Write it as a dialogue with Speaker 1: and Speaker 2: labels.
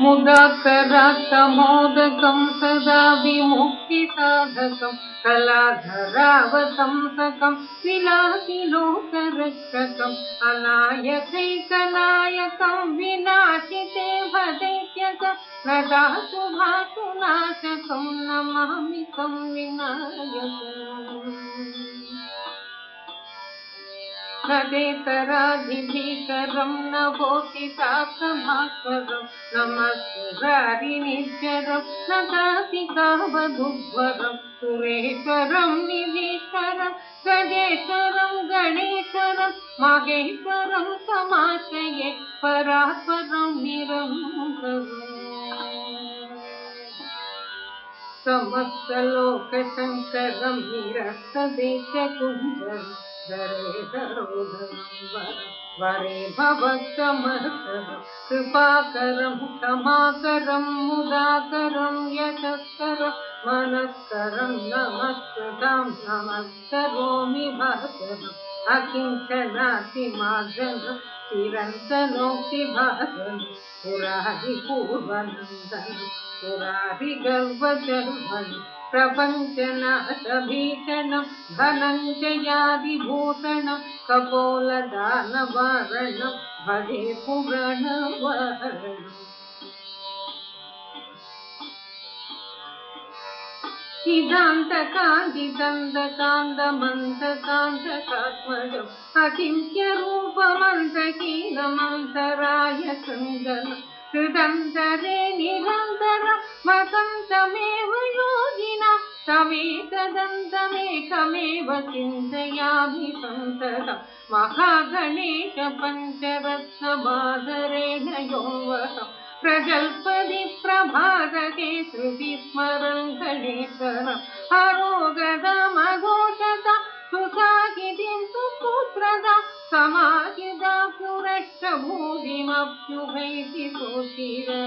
Speaker 1: मुदाकरात्तमोदकं सदा विमुक्तिसाधकं कलाधरावतंसकं विलासिलोकरक्षकम् अनायकैकनायकं विनाशिते भदैत्यकं नदातु भातु नाशकं नमामि तं विनायकम् नदेतराधिभीकरं नभोतिताप्रभाकरं नमस्कुरारिनिश्चरं नदातिकावधुध्वरं सुरेश्वरं निधीश्वरं गजेश्वरं गणेश्वरं माहेश्वरं समाश्रये परात्परं निरन्तरम् समस्तलोकशङ्करं निरस्तदेशकुञ्जरं वरे भवत्समर्थरं कृपाकरं क्षमाकरं मुदाकरं यशस्करं मनस्करं नमस्कृतं नमस्करोमि भास्करम् अकिञ्चनातिमार्जनं चिरन्तनोक्तिभाजनं पुरारिपूर्वनन्दनं पुरारिगर्वजर्वनं प्रपञ्चनाशभीषणं धनञ्जयादिभूषणं कपोलदानवारणं भजे पुराणवारणम् चिदान्तकान्तिदन्तकान्तमन्तकान्तकात्मजम् अचिन्त्यरूपमन्तहीनमन्तराय सङ्गनं हृदन्तरे निरन्तरं वसन्तमेव योगिना तमेकदन्तमेकमेव चिन्तयामि सन्ततं महागणेश पञ्चरत्नमाधरेण योऽवहम् प्रजल्पदि प्रभातके श्रुतिस्मरन् गणेश्वरम् अरोगदमघोषता सुसाहितिं सुपुत्रदा समाहिता पुरष्टभूमिमप्युभैति सुचिरा